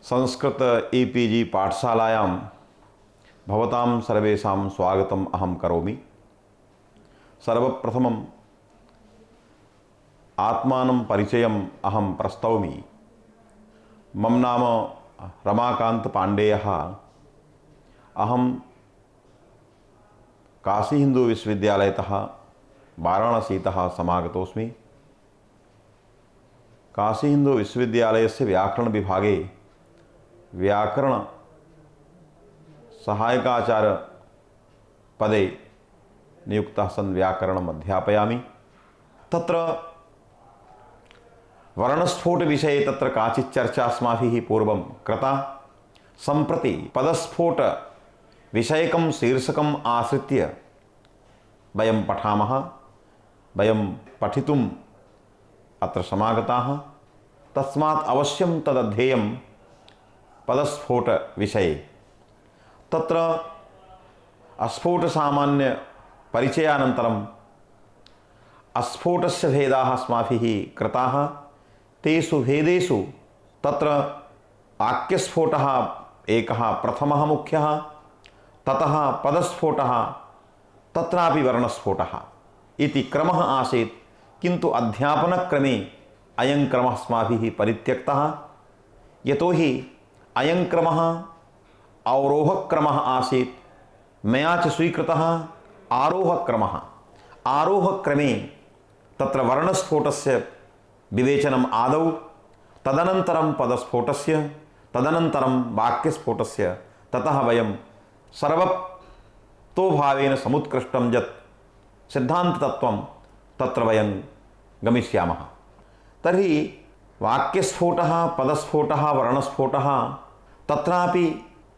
Sanskrit APG पाठशालायां भवतां सर्वेषां स्वागतम् अहं करोमि। सर्वप्रथमम् आत्मानं परिचयम् अहं प्रस्तौमि। मम नाम रमाकान्त पाण्डेयः। अहं काशी हिंदू विश्वविद्यालयतः वाराणसीतः समागतोऽस्मि। काशी हिंदू विश्वविद्यालयस्य व्याकरण विभागे व्याकरण सहायकाचार्य पदे नियुक्तः सन् व्याकरणम् अध्यापयामि। तत्र वर्णस्फोट विषये तत्र काचित् चर्चा अस्माभिः पूर्वं कृता। सम्प्रति पदस्फोट विषयकं शीर्षकम् आश्रित्य वयं पठामः। वयं पठितुम् अत्र समागताः। तस्मात् अवश्यं तदध्येयं पदस्फोट विषये। तत्र अस्फोट सामान्य परिचयानन्तरम् अस्फोटस्य भेदाः अस्माभिः कृताः। तेषु भेदेषु तत्र वाक्यस्फोटः एकः प्रथमः मुख्यः, ततः पदस्फोटः, तत्रापि वर्णस्फोटः इति क्रमः आसीत्। किन्तु अध्यापनक्रमे अयं क्रमः अस्माभिः परित्यक्तः। यतोहि अयं क्रमः अवरोहक्रमः आसीत्। मया च स्वीकृतः आरोहक्रमः। आरोहक्रमे तत्र वर्णस्फोटस्य विवेचनम् आदौ, तदनन्तरं पदस्फोटस्य, तदनन्तरं वाक्यस्फोटस्य, ततः वयं सर्वतोभावेन समुत्कृष्टं यत् सिद्धान्ततत्त्वं तत्र वयं गमिष्यामः। तर्हि वाक्यस्फोटः, पदस्फोटः, वर्णस्फोटः, तत्रापि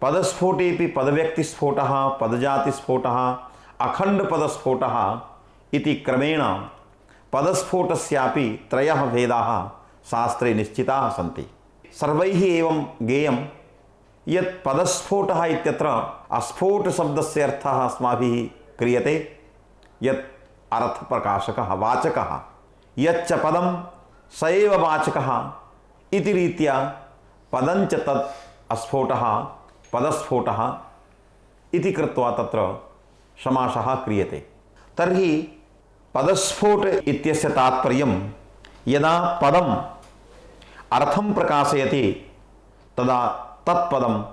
पदस्फोटेपि पदव्यक्तिस्फोटः, पदजातिस्फोटः, अखण्डपदस्फोटः इति क्रमेण पदस्फोटस्यापि त्रयः भेदाः शास्त्रे निश्चिताः सन्ति। सर्वैः एवं ज्ञेयं यत् पदस्फोटः इत्यत्र अस्फोटशब्दस्य अर्थः अस्माभिः क्रियते। यत् अर्थप्रकाशकः वाचकः, यच्च पदं स एव वाचकः इति रीत्या पदञ्च तत् अस्फोटः पदस्फोटः इति कृत्वा तत्र समासः क्रियते। तर्हि पदस्फोट इत्यस्य तात्पर्यं यदा पदम् अर्थं प्रकाशयति तदा तत्पदम्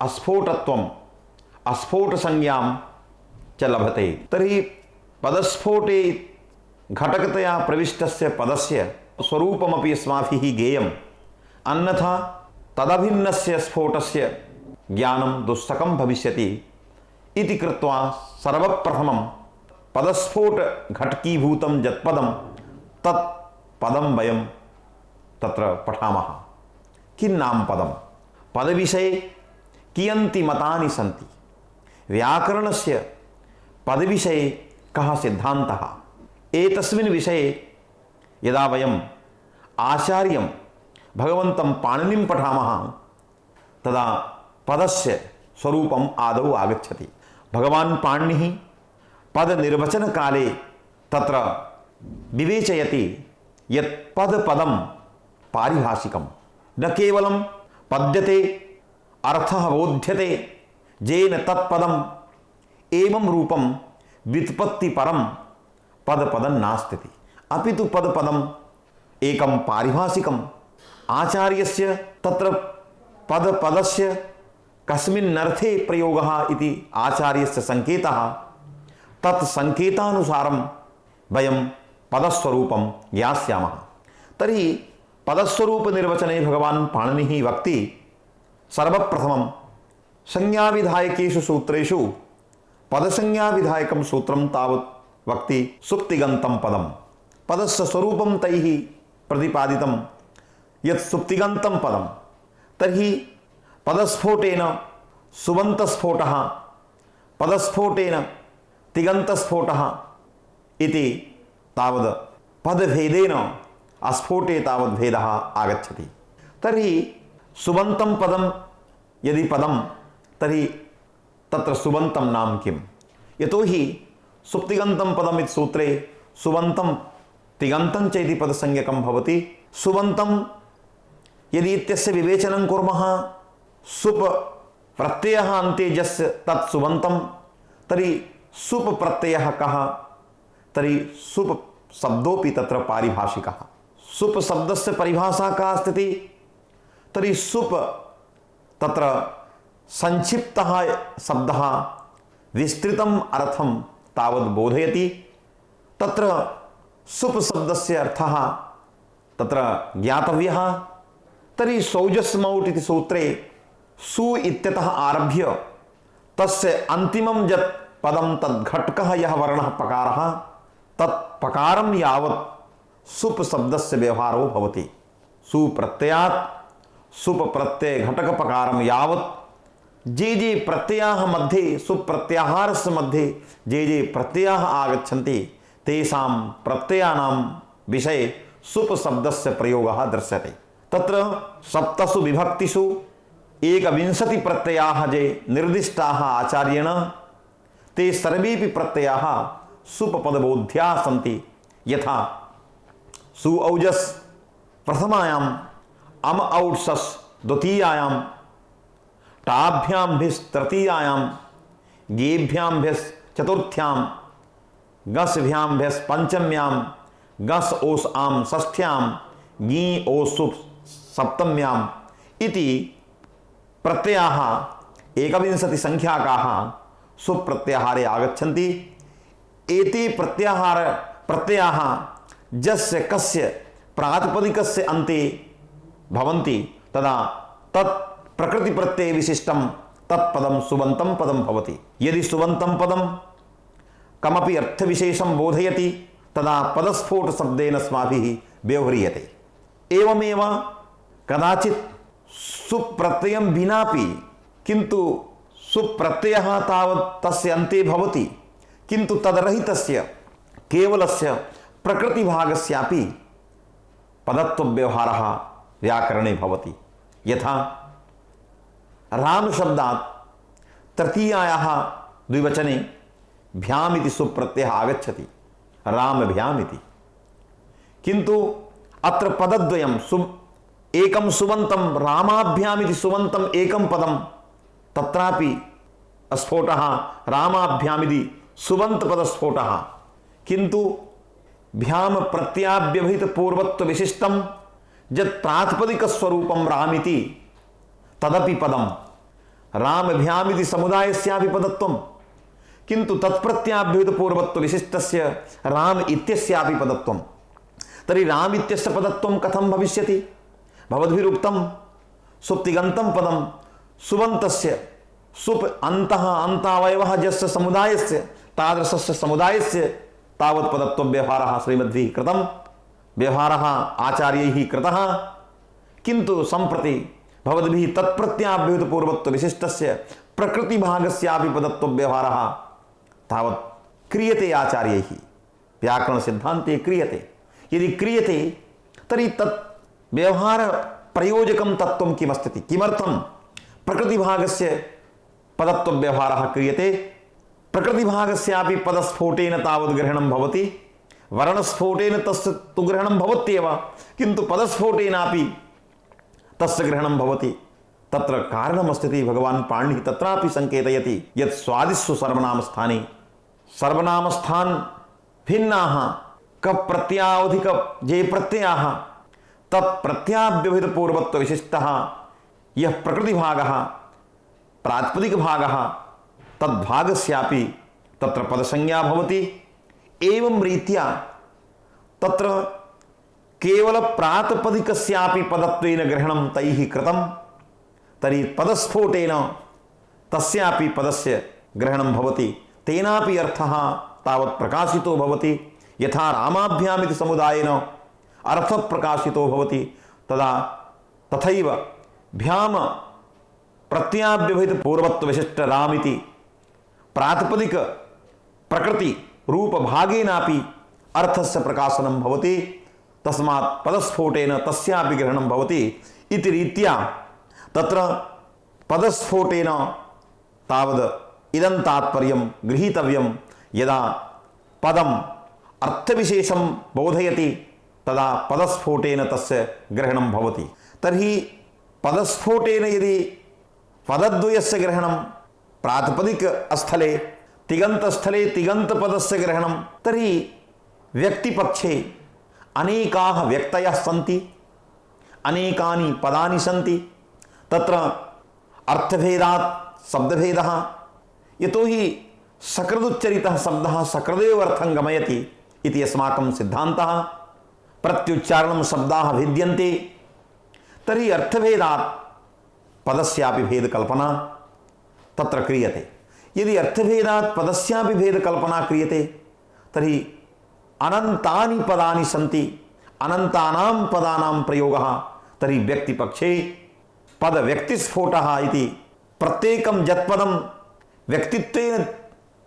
अस्फोटत्वम् अस्फोटसंज्ञां च लभते। तर्हि पदस्फोटे घटकतया प्रविष्टस्य पदस्य स्वरूपमपि अस्माभिः ज्ञेयम्। अन्यथा तदभिन्नस्य स्फोटस्य ज्ञानं दुस्सहं भविष्यति इति कृत्वा सर्वप्रथमं पदस्फोट घटकीभूतं यत्पदं तत् पदं वयं तत्र पठामः। किं नाम पदं? पदविषये कियन्ति मतानि सन्ति। व्याकरणस्य पदविषये कः सिद्धान्तः? एतस्मिन् विषये यदा वयम् आचार्यं भगवन्तं पाणिनिं पठामः तदा पदस्य स्वरूपम् आदौ आगच्छति। भगवान् पाणिनिः पदनिर्वचनकाले तत्र विवेचयति यत् पदपदं पारिभाषिकं न केवलं पद्यते अर्थः बोध्यते येन तत्पदम् एवं रूपं व्युत्पत्तिपरं पदपदं नास्ति, अपितु पदपदम् एकं पारिभाषिकम्। आचार्यस्य तत्र पदपदस्य कस्मिन्नर्थे प्रयोगः इति आचार्यस्य संकेतः, तत् संकेतानुसारं वयं पदस्वरूपं ज्ञास्यामः। तर्हि पदस्वरूपनिर्वचने भगवान् पाणिनिः वक्ति सर्वप्रथमं संज्ञाविधायकेषु सूत्रेषु पदसंज्ञाविधायकं सूत्रं तावत् वक्ति सुप्तिगन्तं पदं। पदस्य स्वरूपं तैः प्रतिपादितं यत् सुप्तिगन्तं पदं। तर्हि पदस्फोटेन सुबन्तस्फोटः, पदस्फोटेन तिगन्तस्फोटः इति तावद् पदभेदेन अस्फोटे तावद् भेदः आगच्छति। तर्हि सुबन्तं पदं यदि पदं तर्हि तत्र सुबन्तं नाम किं? यतोहि सुप्तिगन्तं पदम् इति सूत्रे सुबन्तं तिगन्तं च इति पदसंज्ञकं भवति। सुबन्तं यदि इत्यस्य विवेचनं कुर्मः, सुप प्रत्ययः अन्ते यस्य तत् सुबन्तं, तर्हि सुप प्रत्ययः कः? तर्हि सुप शब्दोपि तत्र पारिभाषिकः। सुप शब्दस्य परिभाषा का अस्ति? तर्हि सुप तत्र संक्षिप्तः शब्दः विस्तृतम् अर्थं तावत् बोधयति। तत्र सुप शब्दस्य अर्थः तत्र ज्ञातव्यः। तर्हि सौजस्मौट् इति सूत्रे सु इत्यतः आरभ्य तस्य अन्तिमं यत् पदं तद्घटकः यः वर्णः पकारः, तत्पकारं यावत् सुप शब्दस्य व्यवहारो भवति। सुप्रत्ययात् सुप प्रत्यय घटकपकारं यावत् जे प्रत्ययाः मध्ये, सुप्रत्याहारस्य मध्ये जे प्रत्ययाः आगच्छन्ति तेषां प्रत्ययानां विषये सुप शब्दस्य प्रयोगः दृश्यते। तत्र सप्तसु विभक्तिषु 21 प्रत्ययाः जे निर्दिष्टाः आचार्येण, ते सर्वेपि प्रत्ययाः सुपपदबोध्याः सन्ति। यथा सु औजस् प्रथमायाम्, अम औट्सस् द्वितीयायां, टाभ्यां भिस् तृतीयायां, गेभ्यां भिस् चतुर्थ्यां, गसभ्यां भिस् पंचम्यां, गस ओस आम षष्ठ्यां, गी ओस सुप सप्तम्याम् इति प्रत्ययाः 21 संख्याकाः सुप्रत्याहारे आगच्छन्ति। एते प्रत्ययाः यस्य कस्य प्रातिपदिकस्य अन्ते भवन्ति तदा तत् प्रकृति प्रत्यय विशिष्टं तत्पदं सुबन्तं पदं भवति। यदि सुबन्तं पदं कमपि अर्थविशेषं बोधयति तदा पदस्फोट शब्देन अस्माभिः व्यवह्रियते। एवमेव कदाचित् सुप्रत्ययं विनापि किन्तु सुप्रत्ययः तावत् तस्य अन्ते भवति, किन्तु तदरहितस्य केवलस्य प्रकृतिभागस्यापि पदत्वव्यवहारः व्याकरणे भवति। यथा राम शब्दात् तृतीयायाः द्विवचने भ्याम् इति सुप्रत्ययः आगच्छति, रामभ्याम् इति। किन्तु अत्र पदद्वयं एकं सुबन्तं रामाभ्याम् इति सुबन्तं एकं पदं, तत्रापि स्फोटः रामाभ्याम् इति सुबन्तपदस्फोटः। किन्तु भ्याम प्रत्याभ्यवहित पूर्वत्व विशिष्टं यत् प्रातिपदिकस्वरूपं रामिति तदपि पदं रामभ्याम् इति समुदायस्यापि पदत्वं, किन्तु तत्प्रत्याभ्यवहित पूर्वत्व विशिष्टस्य राम इत्यस्यापि पदत्वं। तर्हि राम इत्यस्य पदत्वं कथं भविष्यति? भवद्भिरुक्तं सुप्तिगन्तं पदं सुबन्तस्य सुप् अन्तः अन्तावयवः यस्य समुदायस्य तादृशस्य समुदायस्य तावत् पदत्वव्यवहारः श्रीमद्भिः कृतं, व्यवहारः आचार्यैः कृतः। किन्तु सम्प्रति भवद्भिः तत्प्रत्याभ्युत पूर्वत्व विशिष्टस्य प्रकृतिभागस्यापि पदत्वव्यवहारः तावत् क्रियते आचार्यैः, व्याकरणसिद्धान्ते क्रियते। यदि क्रियते तर्हि तत् व्यवहारप्रयोजकं तत्त्वं किमस्ति? किमर्थं प्रकृतिभागस्य पदत्वव्यवहारः क्रियते? प्रकृतिभागस्यापि पदस्फोटेन तावद् ग्रहणं भवति, वर्णस्फोटेन तस्य तु ग्रहणं भवत्येव, किन्तु पदस्फोटेनापि तस्य ग्रहणं भवति। तत्र कारणमस्ति भगवान् पाणिनिः तत्रापि संकेतयति यत् स्वादिषु सर्वनामस्थाने सर्वनामस्थान भिन्नाः कप् प्रत्यावधिक जे प्रत्ययाः तत्प्रत्याभ्यवहित पूर्वत्व विशिष्टः यः प्रकृतिभागः प्रातिपदिकभागः तद्भागस्यापि तत्र पदसंज्ञा भवति। एवं रीत्या तत्र केवल प्रातिपदिकस्यापि पदत्वेन ग्रहणं तैः कृतं, तर्हि पदस्फोटेन तस्यापि पदस्य ग्रहणं भवति, तेनापि अर्थः तावत् प्रकाशितो भवति। यथा रामाभ्याम् इति समुदायेन अर्थः प्रकाशितो भवति तदा तथैव भ्याम प्रत्याभ्यवहित पूर्वत्व विशिष्ट रामिति प्रातिपदिक प्रकृति रूप भागेनापि अर्थस्य प्रकाशनं भवति, तस्मात् पदस्फोटेन तस्यापि ग्रहणं भवति इति रीत्या तत्र पदस्फोटेन तावद् इदं तात्पर्यं गृहीतव्यं। यदा पदम् अर्थविशेषं बोधयति तदा पदस्फोटेन तस्य ग्रहणं भवति। तर्हि पदस्फोटेन यदि पदद्वयस्य ग्रहणं प्रातिपदिकस्थले तिङन्तस्थले तिङन्तपदस्य ग्रहणं, तर्हि व्यक्तिपक्षे अनेकाः व्यक्तयः सन्ति, अनेकानि पदानि सन्ति। तत्र अर्थभेदात् शब्दभेदः, यतोहि सकृदुच्चरितः शब्दः सकृदेव अर्थं गमयति इति अस्माकं सिद्धान्तः। प्रत्युच्चारणं शब्दाः भिद्यन्ते, तर्हि अर्थभेदात् पदस्यापि भेदकल्पना तत्र क्रियते। यदि अर्थभेदात् पदस्यापि भेदकल्पना क्रियते तर्हि अनन्तानि पदानि सन्ति, अनन्तानां पदानां प्रयोगः। तर्हि व्यक्तिपक्षे पदव्यक्तिस्फोटः इति प्रत्येकं यत्पदं व्यक्तित्वेन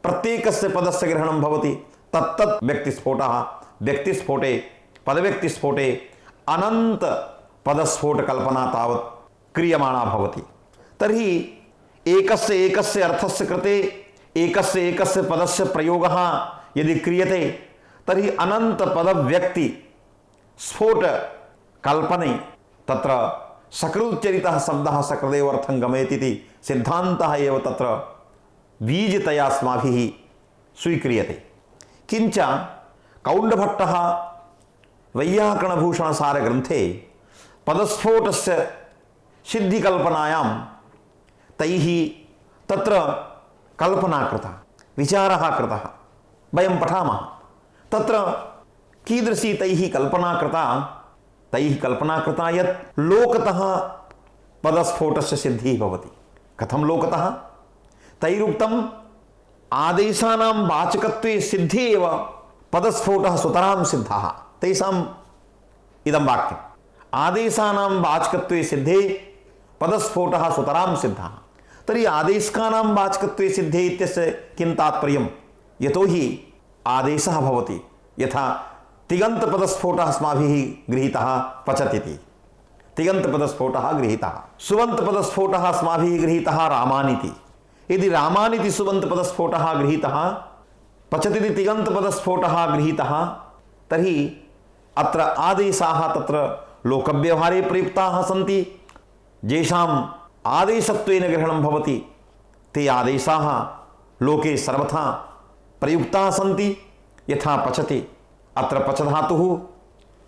प्रत्येकस्य पदस्य ग्रहणं भवति तत्तत् व्यक्तिस्फोटः। व्यक्तिस्फोटे पदव्यक्तिस्फोटे अनंत पदस्फोटकल्पना तावत् क्रियमाणा भवति। तर्हि एकस्य एकस्य अर्थस्य कृते एकस्य एकस्य पदस्य प्रयोगः यदि क्रियते तर्हि अनंत पदव्यक्ति स्फोट कल्पने तत्र सकृदुच्चरितः शब्दः सकृदेव अर्थं गमयति इति सिद्धान्तः एव तत्र बीजतया अस्माभिः स्वीक्रियते। किञ्च कौण्डभट्टः वैयाकरणभूषणसारग्रन्थे पदस्फोटस्य सिद्धिकल्पनायां तैः तत्र कल्पना कृता, विचारः कृतः। वयं पठामः तत्र कीदृशी तैः कल्पना कृता। तैः कल्पना कृता यत् लोकतः पदस्फोटस्य सिद्धिः भवति। कथं लोकतः? तैरुक्तम् आदेशानां वाचकत्वे सिद्धे एव पदस्फोटः सुतरां सिद्धः। तेषाम् इदं वाक्यम्, आदेशानां वाचकत्वे सिद्धे पदस्फोटः सुतरां सिद्धः। तर्हि आदेशकानां वाचकत्वे सिद्धे इत्यस्य किं तात्पर्यं? यतोहि आदेशः भवति, यथा तिङन्तपदस्फोटः अस्माभिः गृहीतः पचतीति, तिङन्तपदस्फोटः गृहीतः। सुबन्तपदस्फोटः अस्माभिः गृहीतः रामानीति। यदि रामानीति सुबन्तपदस्फोटः गृहीतः, पचतीति तिङन्तपदस्फोटः गृहीतः, तर्हि अत्र आदेशाः तत्र लोकव्यवहारे प्रयुक्ताः सन्ति। येषाम् आदेशत्वेन ग्रहणं भवति ते आदेशाः लोके सर्वथा प्रयुक्ताः सन्ति। यथा पचति, अत्र पचधातुः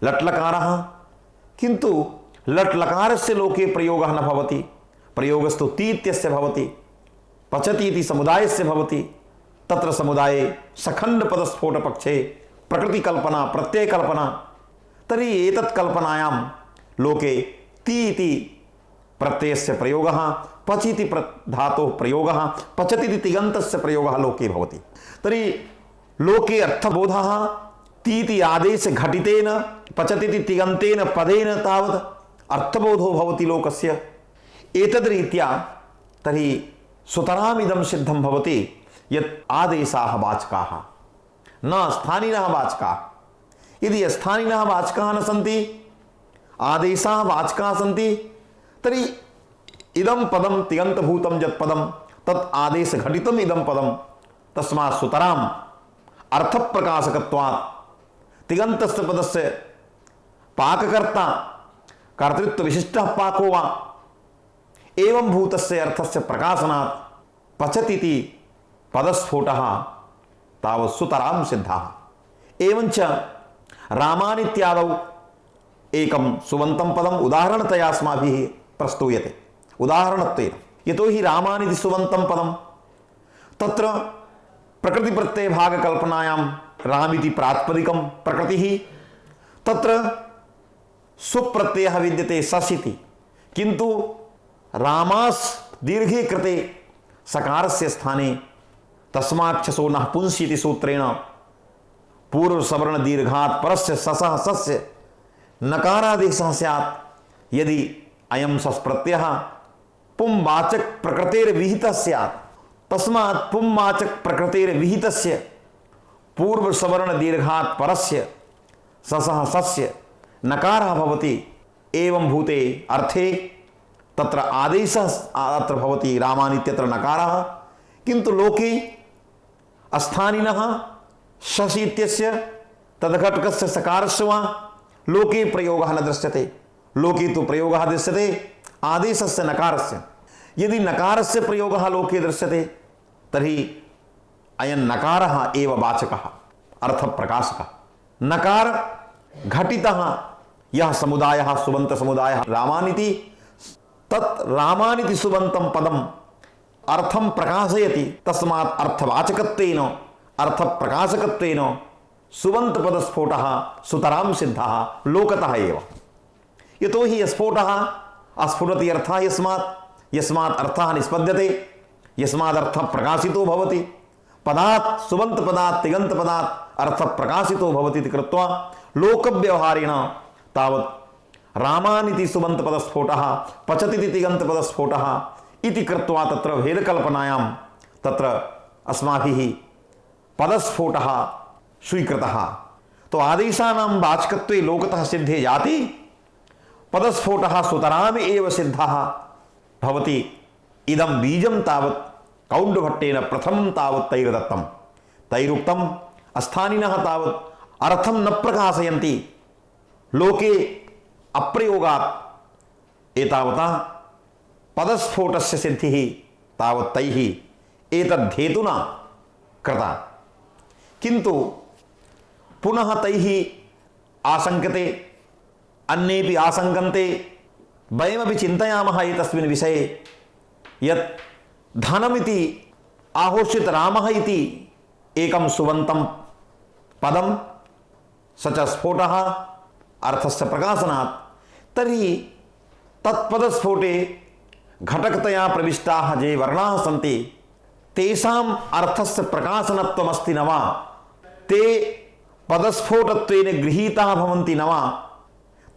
लट्लकारः, किन्तु लट्लकारस्य लोके प्रयोगः न भवति, प्रयोगस्तु ति इत्यस्य भवति। पचति इति समुदायस्य भवति। तत्र समुदाये सखण्डपदस्फोटपक्षे प्रकृतिकल्पना प्रत्ययकल्पना। तर्हि एतत् कल्पनायां लोके ति इति प्रत्ययस्य प्रयोगः, पचिति धातोः प्रयोगः, पचति इति तिङन्तस्य प्रयोगः लोके भवति। तर्हि लोके अर्थबोधः तीति आदेश घटितेन पचतीति तिङन्तेन पदेन तावत् अर्थबोधो भवति लोकस्य। एतद्रीत्या तर्हि सुतरामिदं सिद्धं भवति यत् आदेशाः वाचकाः न स्थानिनः वाचकाः। यदि स्थानिनः वाचकाः न सन्ति, आदेशाः वाचकाः सन्ति, तर्हि इदं पदं तिङन्तभूतं यत् पदं तत् आदेशघटितम् इदं पदं, तस्मात् सुतराम् अर्थप्रकाशकत्वात् तिङन्तस्य पदस्य पाककर्ता कर्तृत्वविशिष्टः पाको वा एवं भूतस्य अर्थस्य प्रकाशनात् पचतीति पदस्फोटः तावत् सुतरां सिद्धः। एवञ्च रामानित्यादौ एकं सुबन्तं पदम् उदाहरणतया अस्माभिः प्रस्तूयते उदाहरणत्वेन। यतोहि रामानिति सुबन्तं पदं तत्र प्रकृतिप्रत्ययभागकल्पनायां रामिति प्रातिपदिकं प्रकृतिः, तत्र सुप्रत्ययः विद्यते सस् इति, किन्तु रामास् दीर्घे कृते सकारस्य स्थाने तस्माक्षसो नः पुंसि इति सूत्रेण पूर्वसवर्ण दीर्घात् परस्य ससः सस्य नकारादेशः स्यात्। यदि अयं सस् प्रत्ययः पुंवाचक प्रकृतेर्विहितः स्यात्, तस्मात् पुंवाचक प्रकृतेर्विहितस्य पूर्वसवर्ण दीर्घात् परस्य ससः सस्य नकारः भवति। एवं भूते अर्थे तत्र आदेशः अत्र भवति रामानित्यत्र नकारः, किन्तु लोके अस्थानिनः शस् इत्यस्य तद्घटकस्य सकारस्य वा लोके प्रयोगः न दृश्यते। लोके तु प्रयोगः दृश्यते आदेशस्य नकारस्य। यदि नकारस्य प्रयोगः लोके दृश्यते तर्हि अयं नकारः एव वाचकः अर्थप्रकाशकः। नकार घटितः यः समुदायः सुबन्तसमुदायः रामानिति, तत् रामानिति सुबन्तं पदम् अर्थं प्रकाशयति। तस्मात् अर्थवाचकत्वेन अर्थप्रकाशकत्वेन सुबन्तपदस्फोटः सुतरां सिद्धः लोकतः एव। यतो हि स्फोटः अस्फुटति अर्थः यस्मात् अर्थः निष्पद्यते, यस्मात् अर्थः प्रकाशितो भवति। पदात् सुबन्तपदात् तिङन्तपदात् अर्थः प्रकाशितो भवति इति कृत्वा लोकव्यवहारेण तावत् रामानिति सुबन्तपदस्फोटः पचतीति तिङन्तपदस्फोटः इति कृत्वा तत्र भेदकल्पनायां तत्र अस्माभिः पदस्फोटः स्वीकृतः। तो आदेशानां वाचकत्वे लोकतः सिद्धे जाति पदस्फोटः सुतराम् एव सिद्धः भवति। इदं बीजं तावत् कौण्डभट्टेन प्रथमं तावत् तैर्दत्तं। तैरुक्तम् अस्थानिनः तावत् अर्थं न प्रकाशयन्ति लोके अप्रयोगात् एतावता पदस्फोटस्य सिद्धिः तावत् तैः एतद्धेतुना कृता। किन्तु पुनः तैः आशङ्क्यते, अन्येपि आशङ्कन्ते, वयमपि चिन्तयामः एतस्मिन् विषये यत् धनमिति आहोषित रामः इति एकं सुबन्तं पदं स च स्फोटः अर्थस्य प्रकाशनात्। तर्हि तत्पदस्फोटे घटकतया प्रविष्टाः ये वर्णाः सन्ति तेषाम् अर्थस्य प्रकाशनत्वमस्ति न वा, ते पदस्फोटत्वेन गृहीताः भवन्ति न वा,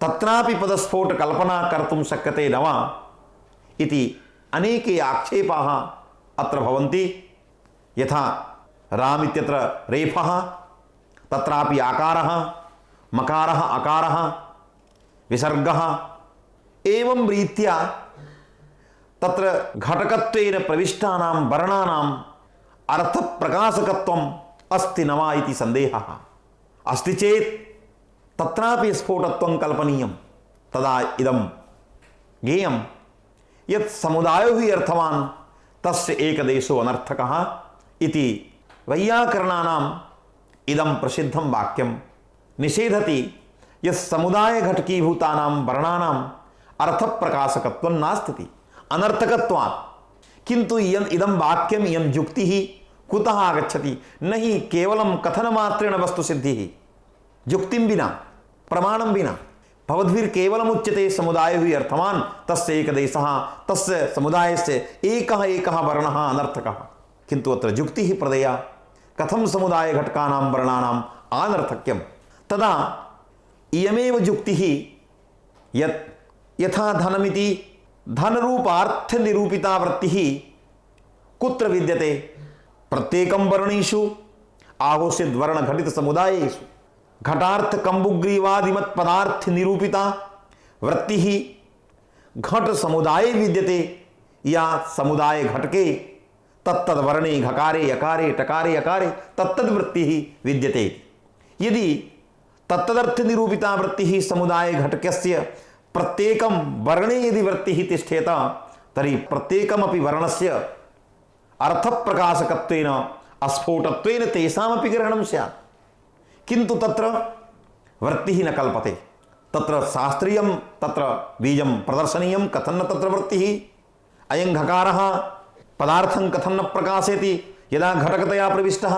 तत्रापि पदस्फोटकल्पना कर्तुं शक्यते न वा इति अनेके आक्षेपाः अत्र भवन्ति। यथा राम इत्यत्र रेफः, तत्रापि आकारः, मकारः अकारः, विसर्गः, एवं रीत्या तत्र घटकत्वेन प्रविष्टानां वर्णानाम् अर्थप्रकाशकत्वम् अस्ति न वा इति सन्देहः। अस्ति चेत् तत्रापि स्फोटत्वं कल्पनीयं। तदा इदं ज्ञेयं यत् समुदायो हि अर्थवान् तस्य एकदेशो अनर्थकः इति वैयाकरणानाम् इदं प्रसिद्धं वाक्यं निषेधति यत् समुदायघटकीभूतानां वर्णानाम् अर्थप्रकाशकत्वं नास्ति अनर्थकत्वात्। किन्तु इदं वाक्यम् इयं युक्तिः कुतः आगच्छति? न हि केवलं कथनमात्रेण वस्तुसिद्धिः, युक्तिं विना प्रमाणं विना। भवद्भिर्केवलमुच्यते समुदायो हि अर्थवान् तस्य एकदेशः, तस्य समुदायस्य एकः वर्णः अनर्थकः। किन्तु अत्र युक्तिः प्रदेया कथं समुदायघटकानां वर्णानाम् अनर्थक्यं। तदा इयमेव युक्तिः यत् यथा धनमिति धनरूपार्थनिरूपिता वृत्तिः कुत्र विद्यते? प्रत्येकं वर्णेषु आहोषित वर्णघटितसमुदायेषु घटार्थ कंबुग्रीवादिमत् पदार्थ निरूपिता वृत्तिः घट समुदाये विद्यते। या समुदाय घटके तत्तद्वर्णे घकारे यकारे टकारे यकारे तत्तद्वृत्तिः विद्यते। यदि तत्तदर्थ निरूपिता वृत्तिः समुदाय घटकस्य प्रत्येकं वर्णे यदि वृत्तिः तिष्ठेत तर्हि प्रत्येकमपि वर्णस्य अर्थप्रकाशकत्वेन अस्फोटत्वेन तेषामपि ग्रहणं स्यात्। किन्तु तत्र वृत्तिः न कल्पते। तत्र शास्त्रीयं तत्र बीजं प्रदर्शनीयं कथं न तत्र वृत्तिः। अयं घकारः पदार्थं कथं न प्रकाशयति यदा घटकतया प्रविष्टः।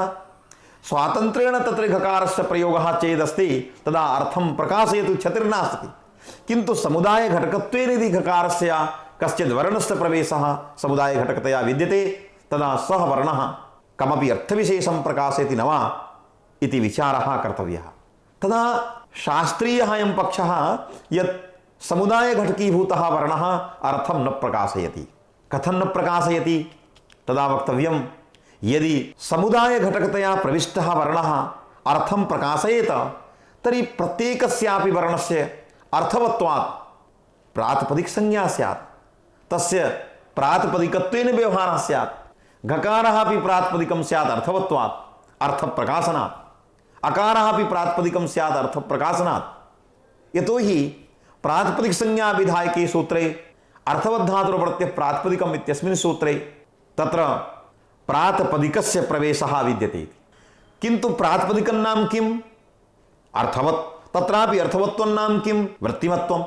स्वातन्त्र्येण तत्र घकारस्य प्रयोगः चेदस्ति तदा अर्थं प्रकाशयतु क्षतिर्नास्ति। किन्तु समुदाय घटकत्वेन यदि घकारस्य कश्चित् वर्णस्य प्रवेशः समुदाय घटकतया विद्यते तदा सः वर्णः कमपि अर्थविशेषं प्रकाशयति न वा इति विचारः कर्तव्यः। तदा शास्त्रीयः अयं पक्षः यत् समुदाय घटकीभूतः वर्णः अर्थं न प्रकाशयति। कथं न प्रकाशयति? तदा वक्तव्यं यदि समुदाय घटकतया प्रविष्टः वर्णः अर्थं प्रकाशयेत तर्हि प्रत्येकस्यापि वर्णस्य अर्थवत्वात् प्रातिपदिक संज्ञा स्यात्। तस्य प्रातिपदिकत्वेन व्यवहारः स्यात्। घकारः अपि प्रातिपदिकं स्यात् अर्थवत्वात् अर्थप्रकाशनात्। अकारः अपि प्रातिपदिकं स्यात् अर्थप्रकाशनात्। यतोहि प्रातिपदिक संज्ञा विधायके सूत्रे अर्थवद्धातुर्वृत्त्यः प्रातिपदिकम् इत्यस्मिन् सूत्रे तत्र प्रातिपदिकस्य प्रवेशः विद्यते। किन्तु प्रातिपदिकं नाम किम्? अर्थवत्। तत्रापि अर्थवत्वं नाम किं? वृत्तिमत्वं।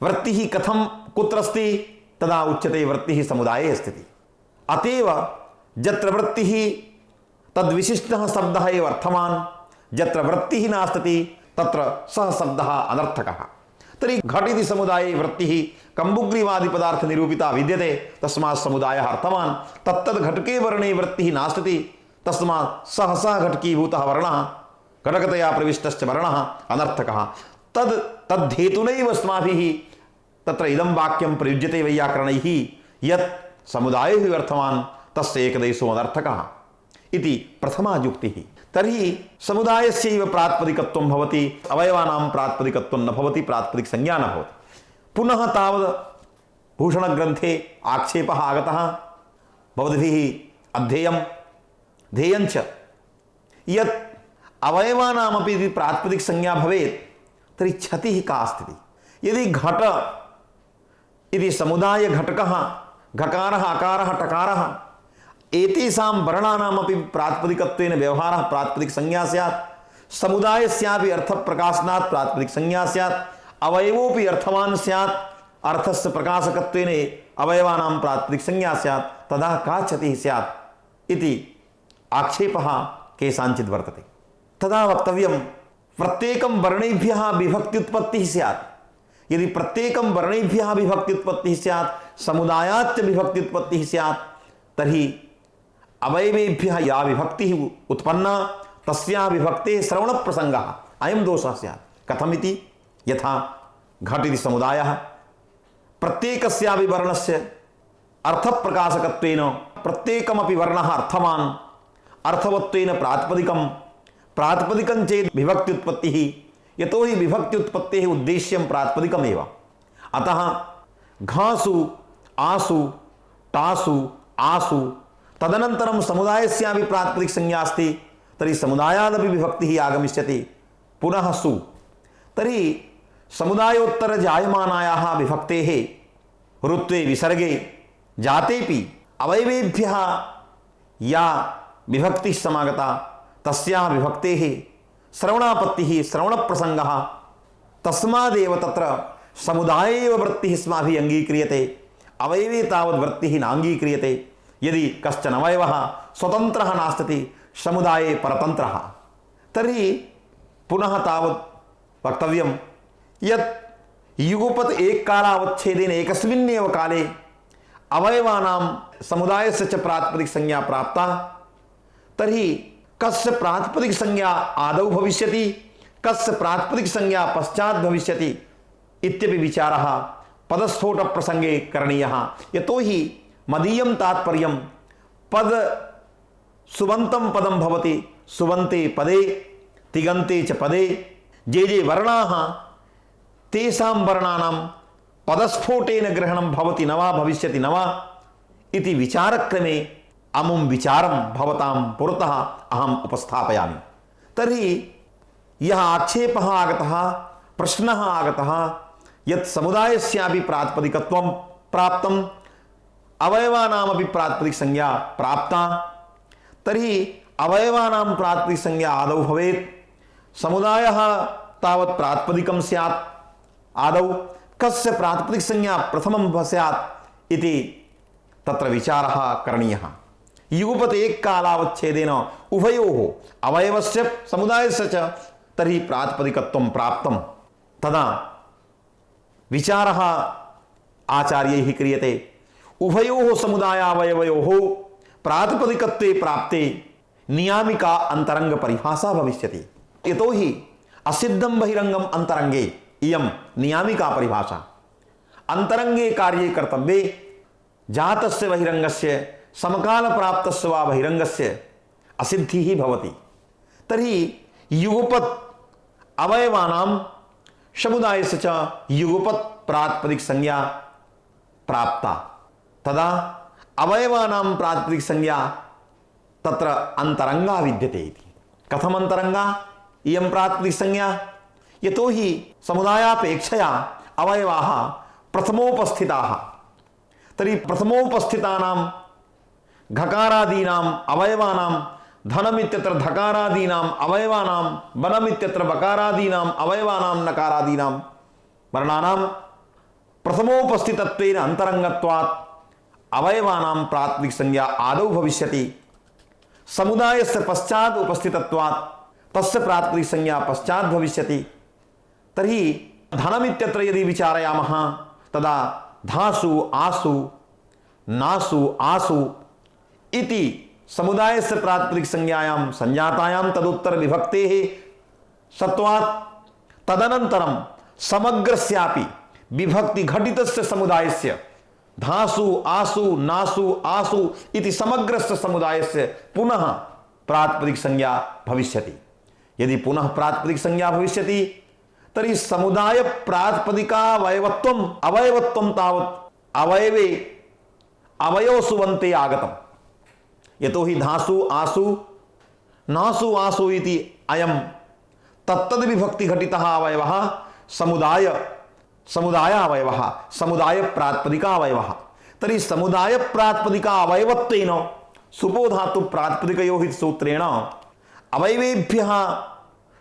वृत्तिः कथं कुत्र अस्ति? तदा उच्यते वृत्तिः समुदाये अस्ति। अतएव यत्र वृत्तिः तद्विशिष्टः शब्दः एव अर्थवान्, यत्र वृत्तिः नास्ति तत्र सः शब्दः अनर्थकः। तर्हि घट इति समुदाये वृत्तिः कम्बुग्रीवादि पदार्थ निरूपिता विद्यते, तस्मात् समुदायः अर्थवान्। तत्तद् घटके वर्णे वृत्तिः नास्ति, तस्मात् सः घटकीभूतः वर्णः घटकतया प्रविष्टश्च वर्णः अनर्थकः। तद्धेतुनैव अस्माभिः तत्र इदं वाक्यं प्रयुज्यते वैयाकरणैः, यत् समुदायो अर्थवान् तस्य एकदेशो अनर्थकः इति प्रथमा युक्तिः। तर्हि समुदायस्यैव प्रातिपदिकत्वं भवति, अवयवानां प्रातिपदिकत्वं न भवति, प्रातिपदिक संज्ञा न भवति। पुनः तावत् भूषणग्रन्थे आक्षेपः आगतः, भवद्भिः अध्येयं ध्येयञ्च यत् अवयवानामपि यदि प्रातिपदिक संज्ञा भवेत् तर्हि क्षतिः का अस्ति? यदि घट इति समुदाय घटकः घकारः अकारः टकारः एतेषां वर्णानामपि प्रातिपदिकत्वेन व्यवहारः प्रातिपदिक संज्ञा स्यात्, समुदायस्यापि अर्थप्रकाशनात् प्रातिपदिक संज्ञा स्यात्, अवयवोपि अर्थवान् स्यात्, अर्थस्य प्रकाशकत्वेन अवयवानां प्रातिपदिक संज्ञा स्यात्, तदा का क्षतिः स्यात् इति आक्षेपः केषाञ्चित् वर्तते। तदा वक्तव्यं प्रत्येकं वर्णेभ्यः विभक्त्युत्पत्तिः स्यात्। यदि प्रत्येकं वर्णेभ्यः विभक्त्युत्पत्तिः स्यात्, समुदायाच्च विभक्त्युत्पत्तिः स्यात्, तर्हि अवयवेभ्यः या विभक्तिः उत्पन्ना तस्याः विभक्तेः श्रवणप्रसङ्गः अयं दोषः स्यात्। कथमिति? यथा घट इति समुदायः प्रत्येकस्यापि वर्णस्य अर्थप्रकाशकत्वेन प्रत्येकमपि वर्णः अर्थवान्, अर्थवत्वेन प्रातिपदिकं चेत् विभक्त्युत्पत्तिः, यतोहि विभक्त्युत्पत्तेः उद्देश्यं प्रातिपदिकमेव। अतः घासु आसु टासु आसु तदनन्तरं समुदायस्यापि प्रातिपदिक संज्ञा अस्ति, तर्हि समुदायादपि विभक्तिः आगमिष्यति। पुनः सु, तर्हि समुदायोत्तर जायमानायाः विभक्तेः ऋत्वे विसर्गे जातेपि अवयवेभ्यः या विभक्तिः समागता तस्याः विभक्तेः श्रवणापत्तिः श्रवणप्रसङ्गः, तस्मादेव तत्र समुदाये एव वृत्तिः अस्माभिः अङ्गीक्रियते, अवयवे तावद् वृत्तिः नाङ्गीक्रियते। यदि कश्चन अवयवः स्वतन्त्रः नास्ति, समुदाये परतन्त्रः, तर्हि पुनः तावत् वक्तव्यं यत् युगपत् एककालावच्छेदेन एकस्मिन्नेव काले अवयवानां समुदायस्य च प्रातिपदिक संज्ञा प्राप्ता, तर्हि कस्य प्रातिपदिक संज्ञा आदौ भविष्यति, कस्य प्रातिपदिक संज्ञा पश्चात् भविष्यति इत्यपि विचारः पदस्फोट प्रसंगे करणीयः। यतोहि मदीयं तात्पर्यं पद सुबन्तं पदं भवति, सुबन्ते पदे तिगन्ते च पदे जे जे वर्णाः तेषां वर्णानां पदस्फोटेन ग्रहणं भवति न वा भविष्यति न वा इति विचारक्रमे अमुं विचारं भवतां पुरतः अहम् उपस्थापयामि। तर्हि यः आक्षेपः आगतः, प्रश्नः आगतः यत् समुदायस्यापि प्रातिपदिकत्वं प्राप्तम्, अवयवानामपि प्रातिपदिक संज्ञा प्राप्ता, तर्हि अवयवानां प्रातिपदिक संज्ञा आदौ भवेत्, समुदायः तावत् प्रातिपदिकं स्यात् आदौ, कस्य प्रातिपदिक संज्ञा प्रथमं स्यात् इति तत्र विचारः करणीयः। युगपत् एककालावच्छेदेन उभयोः अवयवस्य समुदायस्य च तर्हि प्रातिपदिकत्वं प्राप्तं, तदा विचारः आचार्यैः क्रियते उभयोः समुदायावयवयोः प्रातिपदिकत्वे प्राप्ते नियामिका अंतरंग परिभाषा भविष्यति। यतोहि असिद्धं बहिरंगम अंतरंगे इयं नियामिका परिभाषा। अंतरंगे कार्ये कर्तव्ये जातस्य बहिरंगस्य समकाल प्राप्तस्य वा बहिरंगस्य असिद्धिः भवति। तर्हि युगपत् अवयवानां समुदायस्य च युगपत् प्रातिपदिक संज्ञा प्राप्ता, तदा अवयवानां प्रातिपदिक संज्ञा तत्र अंतरंगा विद्यते इति। कथम अंतरंगा इयं प्रातिपदिक संज्ञा? यतोहि समुदायापेक्षया अवयवाः प्रथमोपस्थिताः। तर्हि प्रथमोपस्थितानां घकारादीनाम् अवयवानां धनमित्यत्र धकारादीनाम् अवयवानां वनमित्यत्र बकारादीनाम् अवयवानां नकारादीनां वर्णानां प्रथमोपस्थितत्वेन अंतरंगत्वात् अवयवानां प्राथमिक संज्ञा आदौ भविष्यति। समुदायस्य पश्चात् उपस्थितत्वात् तस्य प्राथमिक संज्ञा पश्चात् भविष्यति। तर्हि धनमित्यत्र यदि विचारयामः तदा धासु आसु नासु आसु इति समुदायस्य प्राथमिक संज्ञायां संजातायां तदुत्तर विभक्तेः सत्वात् तदनन्तरं समग्रस्यापि विभक्ति घटितस्य समुदायस्य धासु आसु नासु आसु इति समग्रस्य समुदायस्य पुनः प्रातिपदिक संज्ञा भविष्यति। यदि पुनः प्रातिपदिक संज्ञा भविष्यति तर्हि समुदाय प्रातिपदिकावयवत्वम् अवयवत्वं तावत् अवयवे अवयवसुबन्ते आगतम्। यतोहि धासु आसु नासु आसु इति अयं तत्तद् विभक्ति घटितः अवयवः समुदाय अवयवः समुदाय प्रातिपदिका अवयवः। तर्हि समुदाय प्रातिपदिका अवयवत्वेन सुपो धातु प्रातिपदिकयोः इति सूत्रेण अवयवेभ्यः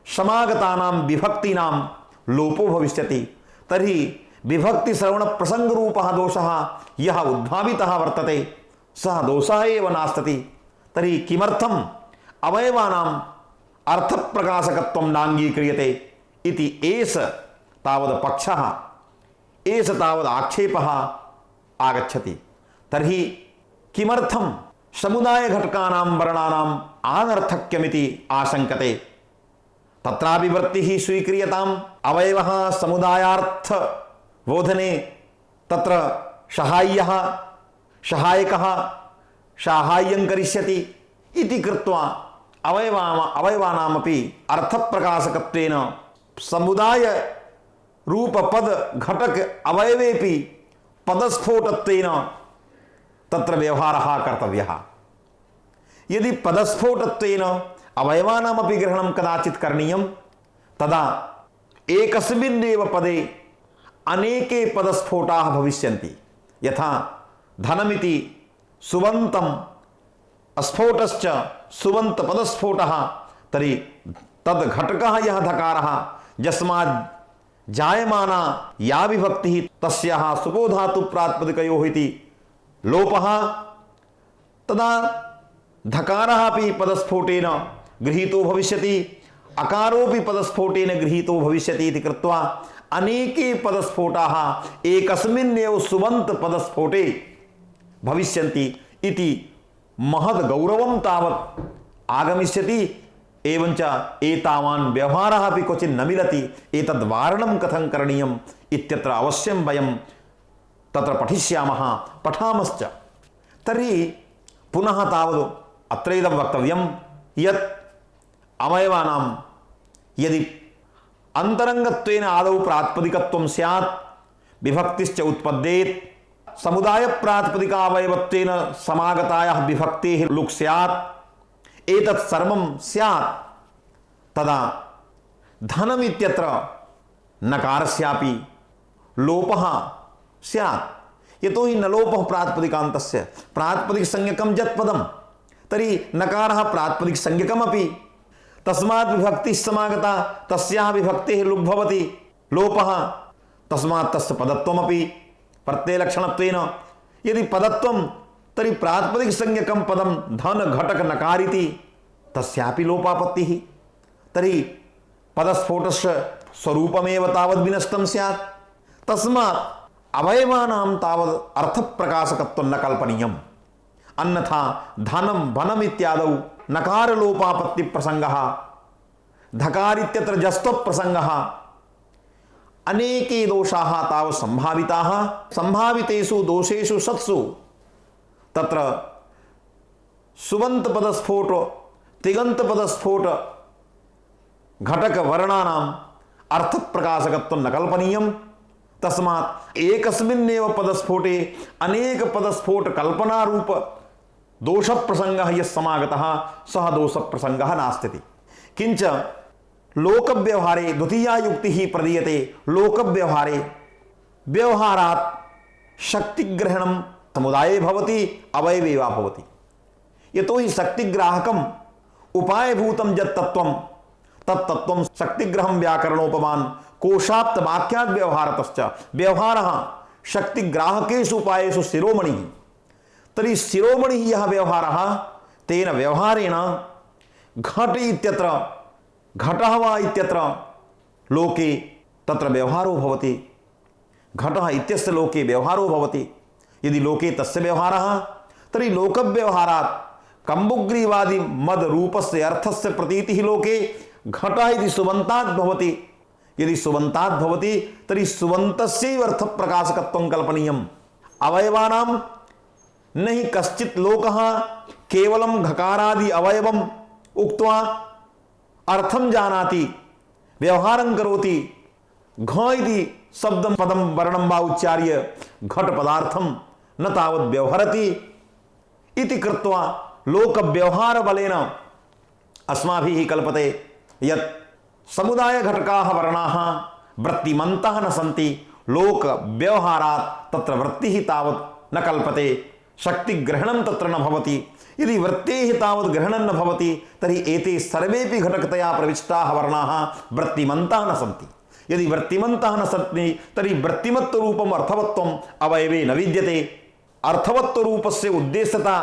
समागतानां विभक्तीनां लोपो भविष्यति। तर्हि विभक्ति श्रवण प्रसंग रूपः दोषः यः उद्भावितः वर्तते सः दोषः एव नास्ति। तर्हि किमर्थम् अवयवानाम् अर्थप्रकाशकत्वं नाङ्गीक्रियते इति एष तावद् पक्षः एष तावद् आक्षेपः आगच्छति। तर्हि किमर्थं समुदाय घटकानां वर्णानाम् अनर्थक्यमिति आशंकते। तत्रापि वृत्तिः स्वीक्रियताम्। अवयवः समुदायार्थ बोधने तत्र सहाय्यः सहायकः साहाय्यं करिष्यति इति कृत्वा अवयवानामपि अर्थप्रकाशकत्वेन समुदाय रूपपद घटक अवयवेपि पदस्फोटत्वेन तत्र व्यवहारः कर्तव्यः। यदि पदस्फोटत्वेन अवयवानामपि ग्रहणं कदाचित् करणीयं तदा एकस्मिन्नेव पदे अनेके पदस्फोटाः भविष्यन्ति। यथा धनमिति सुबन्तम् स्फोटश्च सुबन्त पदस्फोटः तर्हि तद् घटकः यः धकारः यस्मात् जायमाना या विभक्तिः तस्याः सुपो धातु प्रातिपदिकयोः इति लोपः तदा धकारः अपि पदस्फोटेन गृहीतो भविष्यति अकारोपि पदस्फोटेन गृहीतो भविष्यति इति कृत्वा अनेके पदस्फोटाः एकस्मिन्नेव सुबन्त पदस्फोटे भविष्यन्ति इति महद् गौरवं तावत् आगमिष्यति। एवञ्च एतावान् व्यवहारः अपि क्वचित् न मिलति। एतद् वारणं कथं करणीयम् इत्यत्र अवश्यं वयं तत्र पठिष्यामः पठामश्च। तर्हि पुनः तावद् अत्रैदं वक्तव्यं यत् अवयवानां यदि अंतरंगत्वेन आदौ प्रातिपदिकत्वं स्यात् विभक्तिश्च उत्पद्येत् समुदाय प्रातिपदिकावयवत्वेन समागतायाः विभक्तेः लुक् स्यात् एतत् सर्वं स्यात् तदा धनमित्यत्र नकारस्यापि लोपः स्यात्। यतोहि न लोपः प्रातिपदिकान्तस्य प्रातिपदिकसंज्ञकं यत्पदं तर्हि नकारः प्रातिपदिकसंज्ञकमपि तस्मात् विभक्तिः समागता तस्याः विभक्तेः लुक् भवति लोपः तस्मात् तस्य पदत्वमपि प्रत्ययलक्षणत्वेन। यदि पदत्वं तर्हि प्रातिपदिकसंज्ञकं पदं धन घटक नकारिति तस्यापि लोपापत्तिः। तर्हि पदस्फोटस्य स्वरूपमेव तावद् विनष्टं स्यात्। तस्मात् अवयवानां तावद् अर्थप्रकाशकत्वं न कल्पनीयम्। अन्यथा धनं वनम् इत्यादौ नकारलोपापत्ति प्रसंगः धकारित्यत्र जस्त्व प्रसंगः अनेके दोषाः तावत् संभाविताः। संभावितेषु दोषेषु सत्सु तत्र सुबन्त पदस्फोट तिगंत पदस्फोट घटक वर्णानाम् अर्थप्रकाशकत्वं न कल्पनीयम्। तस्मात् एकस्मिन्नेव पदस्फोटे अनेक पदस्फोट कल्पना रूप दोष प्रसंगः यः समागतः सः दोष प्रसंगः नास्ति। किंच लोक व्यवहारे द्वितीया युक्ति ही प्रदीयते। लोक व्यवहारे व्यवहारात् शक्तिग्रहणं समुदाये भवति अवयवे वा भवति। यतो हि शक्तिग्राहकम् उपायभूतं यत् तत्त्वं तत्तत्त्वं शक्तिग्रहं व्याकरणोपमान् कोशाप्त वाक्याद् व्यवहारतश्च। व्यवहारः शक्तिग्राहकेषु उपायेषु शिरोमणिः। तर्हि शिरोमणिः यः व्यवहारः तेन व्यवहारेण घट इत्यत्र घटः वा इत्यत्र लोके तत्र व्यवहारो भवति। घटः इत्यस्य लोके व्यवहारो भवति। यदि लोके तस्य व्यवहारः तर्हि लोकव्यवहारात् कम्बुग्रीवादि मद रूपस्य अर्थस्य प्रतीतिः लोके घटः इति सुबन्तात् भवति। यदि सुबन्तात् भवति तर्हि सुबन्तस्यैव अर्थप्रकाशकत्वं कल्पनीयम्। अवयवानां न हि कश्चित् लोकः केवलं घकारादि अवयवम् उक्त्वा अर्थं जानाति, व्यवहारं करोति। घ इति शब्दं पदं वर्णं वा उच्चार्य घट पदार्थं न तावत् व्यवहरति इति कृत्वा लोकव्यवहार बलेन अस्माभिः कल्पते यत् समुदाय घटकाः वर्णाः वृत्तिमन्तः न सन्ति। लोक व्यवहारात् तत्र वृत्तिः तावत् न कल्पते, शक्तिग्रहणं तत्र न भवति। यदि वृत्तेः तावत् ग्रहणं न भवति तर्हि एते सर्वेपि घटकतया प्रविष्टाः वर्णाः वृत्तिमन्तः न सन्ति। यदि वृत्तिमन्तः न सन्ति तर्हि वृत्तिमत्तरूपम् अर्थवत्वम् अवयवे न विद्यते। अर्थवत्वरूपस्य उद्देश्यता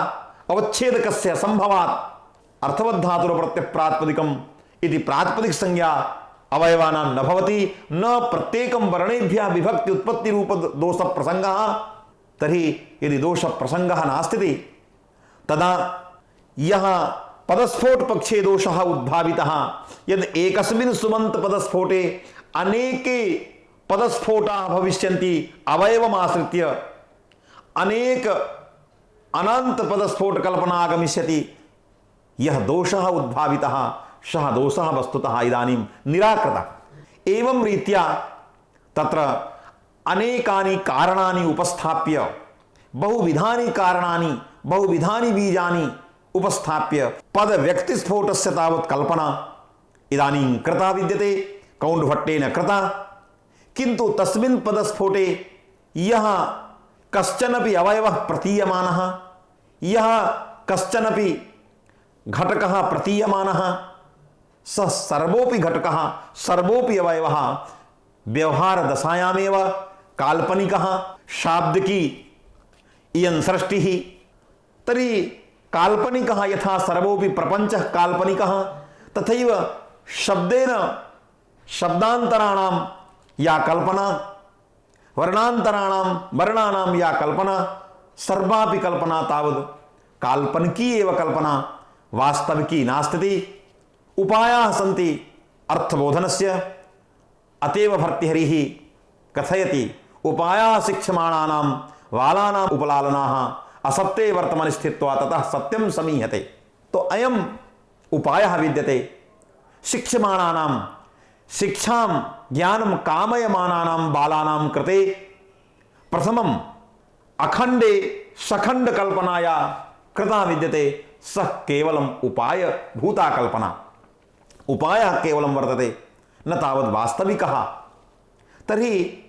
अवच्छेदकस्य असम्भवात् अर्थवद्धातुरप्रत्ययप्रातिपदिकम् इति प्रातिपदिक संज्ञा अवयवानां न भवति। न प्रत्येकं वर्णेभ्यः विभक्ति उत्पत्ति रूप दोष प्रसंगः। तर्हि यदि दोष प्रसंगः नास्ति तदा यह पदस्फोट पक्षे दोषः उद्भावितः यद् एकस्मिन् सुबन्त पदस्फोटे अनेके पदस्फोटाः भविष्यन्ति अवयवमाश्रित्य अनेक अनंत पदस्फोट कल्पना आगमिष्यति। यह दोषः उद्भावितः सः दोषः वस्तुतः इदानीं निराकृतः। एवं रीत्या तत्र अनेकानि कारणानि उपस्थाप्य बहुविधानि कारणानि बहुविधानि बीजानि उपस्थाप्य पद व्यक्तिस्फोटस्य तावत् कल्पना इदानीं कृता विद्यते, कौण्डभट्टेन कृता। किन्तु तस्मिन् पदस्फोटे यः कश्चनपि अवयवः प्रतीयमानः, यः कश्चनपि घटकः प्रतीयमानः, सः सर्वोपि घटकः सर्वोपि अवयवः व्यवहारदशायामेव काल्पनिकः। शाब्दिकी इयं सृष्टिः। तर्हि काल्पनिकः यथा सर्वोपि प्रपञ्चः काल्पनिकः तथैव शब्देन शब्दान्तराणां या कल्पना, वर्णान्तराणां वर्णानां या कल्पना, सर्वापि कल्पना तावत् काल्पनिकी एव कल्पना, वास्तविकी नास्ति। उपायाः सन्ति अर्थबोधनस्य। अतएव भर्तृहरिः कथयति उपायाः शिक्षमाणानां बालानाम् उपलालनाः असत्ये वर्तमनि स्थित्वा ततः सत्यं समीहते। तो अयम् उपायः विद्यते शिक्षमाणानां शिक्षां ज्ञानं कामयमानानां बालानां कृते। प्रथमम् अखण्डे सखण्ड कल्पनाया कृता विद्यते, सः केवलम् उपाय भूता कल्पना। उपायः केवलं वर्तते न तावत् वास्तविकः। तर्हि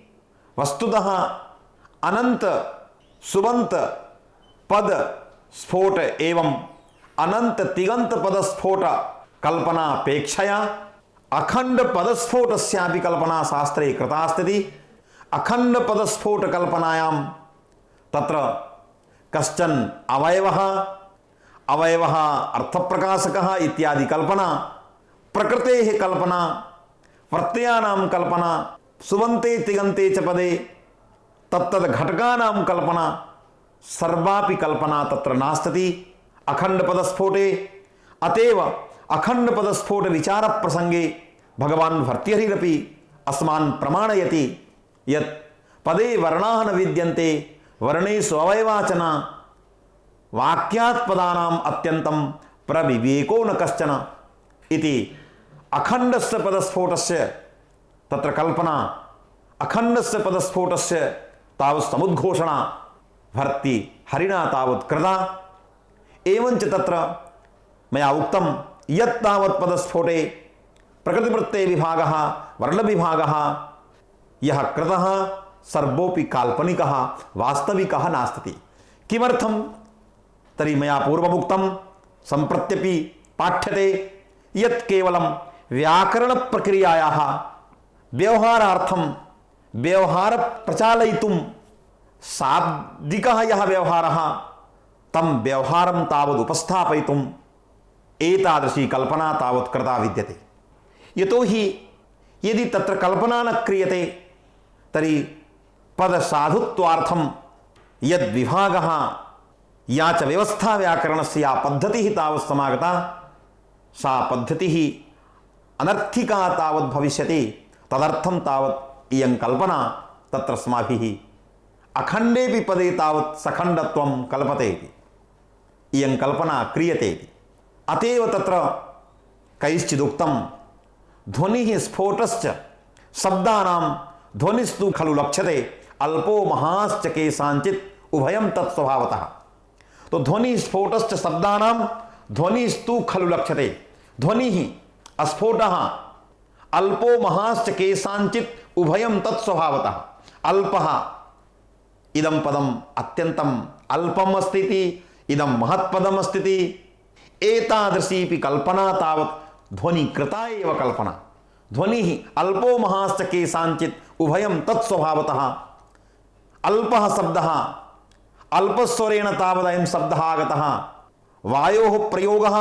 वस्तुतः अनंत सुबंत पद स्फोट एवं अनंत तिगंत पद स्फोट कल्पनापेक्षया अखंड पदस्फोटस्यापि कल्पना शास्त्रे कृता अस्ति। अखंड पदस्फोट कल्पनायां तत्र कश्चन अवयवः अवयवः अर्थप्रकाशकः इत्यादि कल्पना, प्रकृतेः कल्पना, प्रत्ययानां कल्पना, सुबन्ते तिगन्ते च पदे तत्तद् घटकानां कल्पना, सर्वापि कल्पना तत्र नास्ति अखंड पदस्फोटे। अतएव अखंड पदस्फोट विचार प्रसंगे भगवान भर्तृहरिरपि अस्मान् प्रमाणयति यत् पदे वर्णाः न विद्यन्ते वर्णेषु अवयवाचना वाक्यात् पदानाम् अत्यन्तं प्रविवेको न कश्चन इति। अखंडस्य पदस्फोटस्य तत्र कल्पना, अखंडस्य पदस्फोटस्य तावत् समुद्घोषणा भर्तृहरिणा तावत् कृता। एवञ्च तत्र मया उक्तं यत् तावत् पदस्फोटे प्रकृतिवृत्ते विभागः वर्णविभागः यः कृतः सर्वोऽपि काल्पनिकः वास्तविकः नास्ति। किमर्थं तर्हि मया पूर्वमुक्तं सम्प्रत्यपि पाठ्यते यत् केवलं व्याकरणप्रक्रियायाः व्यवहारार्थं व्यवहार प्रचालयितुं शाब्दिकः यः व्यवहारः तं व्यवहारं तावद् उपस्थापयितुम् एतादृशी कल्पना तावत् कृता विद्यते। यतोहि यदि तत्र कल्पना न क्रियते तर्हि पदसाधुत्वार्थं यद् विभागः या च व्यवस्था व्याकरणस्य या पद्धतिः तावत् समागता सा पद्धतिः अनर्थिका तावत् भविष्यति। तदर्थं तावत् इयं कल्पना तत्र अस्माभिः अखण्डेपि पदे तावत् सखण्डत्वं कल्पते इति इयं कल्पना क्रियते इति। अतएव तत्र कैश्चिदुक्तं ध्वनिः स्फोटश्च शब्दानां ध्वनिस्तु खलु लक्ष्यते अल्पो महाश्च केषाञ्चित् उभयं तत्स्वभावतः। तो ध्वनि स्फोटश्च शब्दानां ध्वनिस्तु खलु लक्ष्यते। ध्वनिः स्फोटः अल्पो महाश्च केषाञ्चित् उभयं तत्स्वभावतः। अल्पः इदं पदम् अत्यन्तम् अल्पम् अस्ति इति, इदं महत्पदम् अस्ति इति, एतादृशीपि कल्पना तावत् ध्वनिकृता एव कल्पना। ध्वनिः अल्पो महाश्च केषाञ्चित् उभयं तत्स्वभावतः। अल्पः शब्दः अल्पस्वरेण तावदयं शब्दः आगतः। वायोः प्रयोगः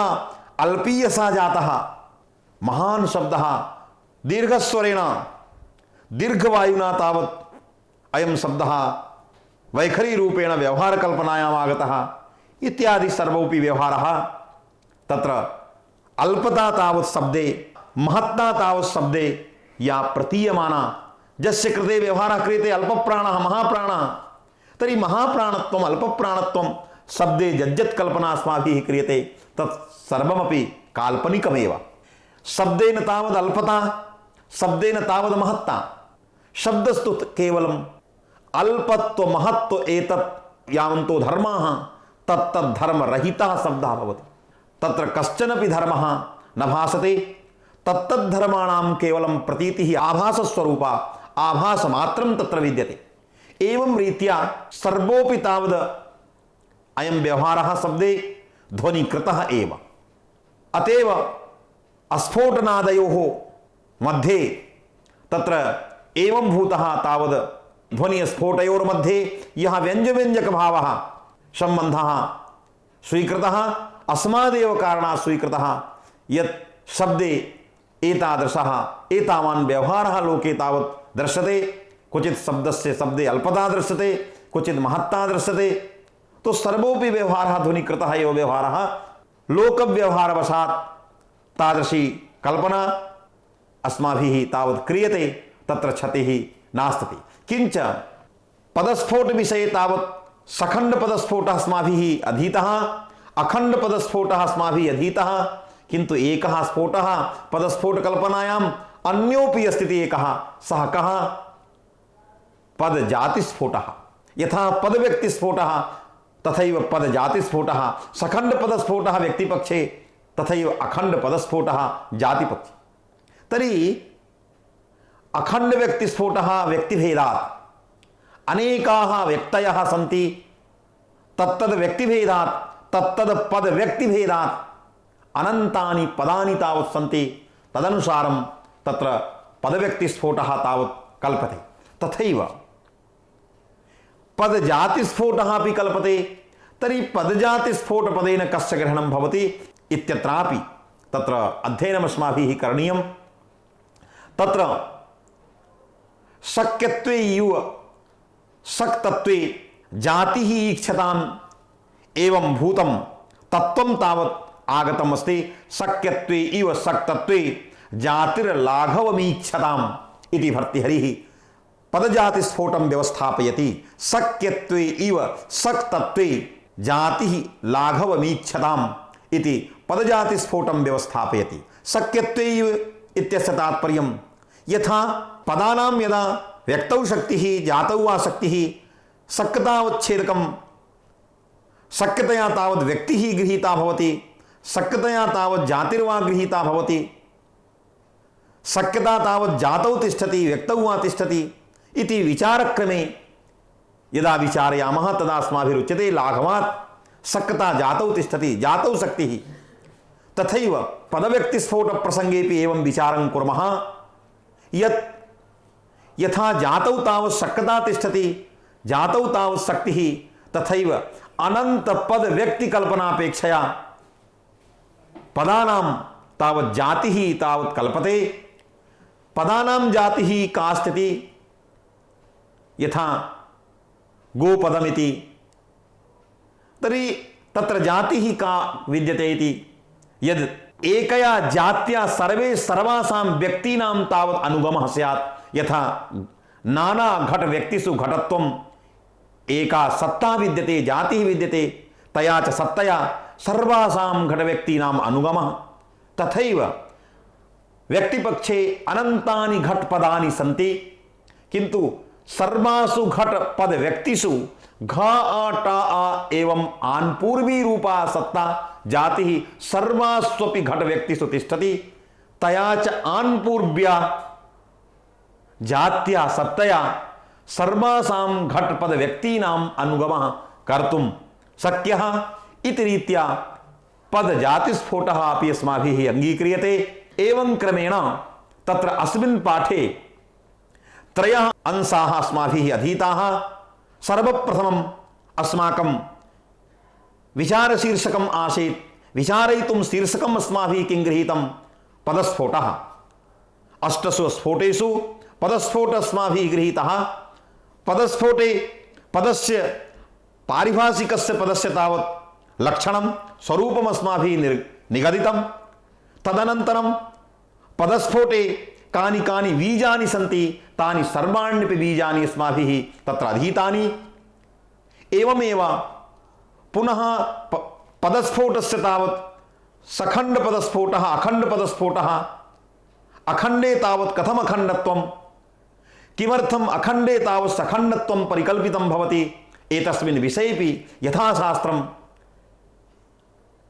अल्पीयसा जातः। महान् शब्दः दीर्घस्वरेण दीर्घवायुना तावत् अयं शब्दः वैखरीरूपेण व्यवहारकल्पनायाम् आगतः इत्यादि सर्वोऽपि व्यवहारः तत्र अल्पता तावत् शब्दे महत्ता तावत् शब्दे या प्रतीयमाना। यस्य कृते व्यवहारः क्रियते अल्पप्राणः महाप्राणः तर्हि महाप्राणत्वम् अल्पप्राणत्वं शब्दे यद्यत् कल्पना अस्माभिः क्रियते तत् सर्वमपि काल्पनिकमेव। शब्देन तावद् अल्पता शब्देन तावद् महत्ता। शब्दस्तु केवलम् अल्पत्व महत्व एतत् यावन्तो धर्माः तत्तद्धर्मरहितः शब्दः भवति। तत्र कश्चनपि धर्मः न भासते। तत्तद्धर्माणां केवलं प्रतीतिः आभासस्वरूपा आभासमात्रं तत्र विद्यते। एवं रीत्या सर्वोऽपि तावद् अयं व्यवहारः शब्दे ध्वनिकृतः एव। अतएव अस्फोटनादयोः मध्ये तत्र एवं भूतः तावद् ध्वनिस्फोटयोर्मध्ये यः व्यञ्जव्यञ्जकभावः सम्बन्धः स्वीकृतः अस्मादेव कारणात् स्वीकृतः यत् शब्दे एतादृशः एतावान् व्यवहारः लोके तावत् दृश्यते। क्वचित् शब्दस्य शब्दे अल्पता दृश्यते, क्वचित् महत्ता दृश्यते। तो सर्वोऽपि व्यवहारः ध्वनिकृतः एव व्यवहारः। लोकव्यवहारवशात् तादृशी कल्पना अस्माभिः तावत् क्रियते तत्र क्षतिः नास्ति। किञ्च पदस्फोटविषये तावत् सखण्डपदस्फोटः अस्माभिः अधीतः, अखण्डपदस्फोटः अस्माभिः अधीतः। किन्तु एकः स्फोटः पदस्फोटकल्पनायाम् अन्योपि अस्ति एकः, सः कः? पदजातिस्फोटः। यथा पदव्यक्तिस्फोटः तथैव पदजातिस्फोटः। सखण्डपदस्फोटः व्यक्तिपक्षे तथैव अखण्डपदस्फोटः जातिपक्षे। तर्हि अखण्डव्यक्तिस्फोटः व्यक्तिभेदात् अनेकाः व्यक्तयः सन्ति। तत्तद् व्यक्तिभेदात् तत्तद् पदव्यक्तिभेदात् अनन्तानि पदानि तावत् सन्ति। तदनुसारं तत्र पदव्यक्तिस्फोटः तावत् कल्पते। तथैव पदजातिस्फोटः अपि कल्पते। तर्हि पदजातिस्फोटपदेन कस्य ग्रहणं भवति इत्यत्रापि तत्र अध्ययनमस्माभिः करणीयं। तत्र शक्यत्वे इव शक्तत्वे जातिः ईक्षताम् एवं भूतं तत्त्वं तावत् आगतम् अस्ति। शक्यत्वे इव शक्तत्वे जातिर्लाघवमीक्षताम् इति भर्तृहरिः पदजातिस्फोटं व्यवस्थापयति। शक्यत्वे इव शक्तत्वे जातिः लाघवमीक्षताम् इति पदजातिस्फोटं व्यवस्थापयति। शक्यत्वे इव इत्यस्य तात्पर्यं यथा पदानां यदा व्यक्तौ शक्तिः जातौ वा शक्तिः शक्यतावच्छेदकं शक्यतया तावद् व्यक्तिः गृहीता भवति, शक्यतया तावद् जातिर्वा गृहीता भवति। शक्यता तावत् जातौ तिष्ठति व्यक्तौ वा तिष्ठति इति विचारक्रमे यदा विचारयामः तदा अस्माभिरुच्यते लाघवात् शक्यता जातौ तिष्ठति जातौ शक्तिः। तथैव पदव्यक्तिस्फोट प्रसंगेपि एवं विचारं कुर्मः यत् यथा जातौ तावत् शक्यता तिष्ठति जातौ तावत् शक्तिः तथैव अनंत पद व्यक्ति कल्पनापेक्षया पदानां तावत् जातिः तावत् कल्पते। पदानां जातिः का स्थिति यथा गोपदमिति तर्हि तत्र जातिः का विद्यते इति यद् एकया जात्या सर्वासां व्यक्तीनां तावत् अनुगमः स्यात्। यथा नाना घट व्यक्तिषु घटत्वम् एका सत्ता विद्यते जातिः विद्यते तया च सत्तया सर्वासां घट व्यक्तीनाम् अनुगमः। तथैव व्यक्तिपक्षे अनन्तानि घट पदानि सन्ति किन्तु सर्वासु घट पद व्यक्तिषु घ आ टा आ एवं आन्पूर्वी रूपा सत्ता जातिः सर्वास्वपि घट व्यक्तिषु तिष्ठति। तया च आन्पूर्व्या जात्या सत्तया सर्वासां घट पद व्यक्तीनाम् अनुगमः कर्तुं शक्यः इति रीत्या पद जाति स्फोटः अपि अस्माभिः अंगीक्रियते। एवं क्रमेण तत्र अस्मिन् पाठे त्रयः अंशाः अस्माभिः अधीताः। सर्वप्रथमम् अस्माकं विचारशीर्षकम् आसीत् विचारयितुं शीर्षकम् अस्माभिः किं गृहीतं पदस्फोटः। अष्टसु स्फोटेषु पदस्फोट अस्माभिः गृहीतः। पदस्फोटे पदस्य पारिभाषिकस्य पदस्य तावत् लक्षणं स्वरूपम् अस्माभिः निगदितं। तदनन्तरं पदस्फोटे कानि कानि बीजानि सन्ति तानि सर्वाण्यपि बीजानि अस्माभिः तत्र अधीतानि। एवमेव पुनः पदस्फोटस्य तावत् सखण्ड पदस्फोटः अखण्ड पदस्फोटः अखण्डे तावत् कथम् अखण्डत्वं किमर्थम् अखण्डे तावत् सखण्डत्वं परिकल्पितं भवति एतस्मिन् विषयेपि यथाशास्त्रम्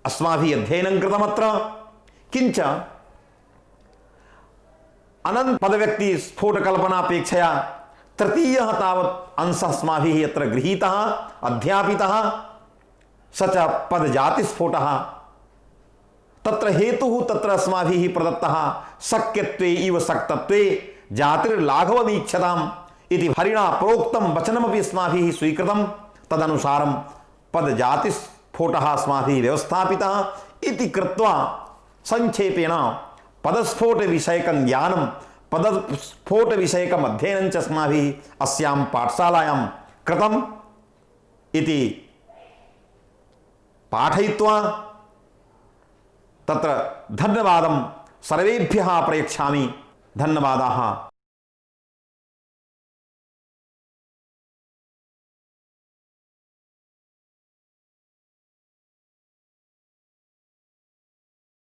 अस्माभिः अध्ययनं कृतमत्र। किञ्च अनंत पदव्यक्ति स्फोट कल्पनापेक्षया तृतीयः तावत् अंशः अस्माभिः यत्र गृहीतः अध्यापितः स च पद जाति स्फोटः। तत्र हेतुः तत्र अस्माभिः प्रदत्तः शक्यत्वे इव शक्तत्वे जातिर्लाघवमीक्षताम् इति हरिणा प्रोक्तं वचनमपि अस्माभिः स्वीकृतं। तदनुसारं पद जाति स्फोटः अस्माभिः व्यवस्थापितः इति कृत्वा संक्षेपेण पदस्फोट विषयकं ज्ञानं पदस्फोट विषयकम् अध्ययनं च अस्माभिः अस्यां पाठशालायां कृतम् इति पाठयित्वा तत्र धन्यवादं सर्वेभ्यः प्रयच्छामि। धन्यवादाः।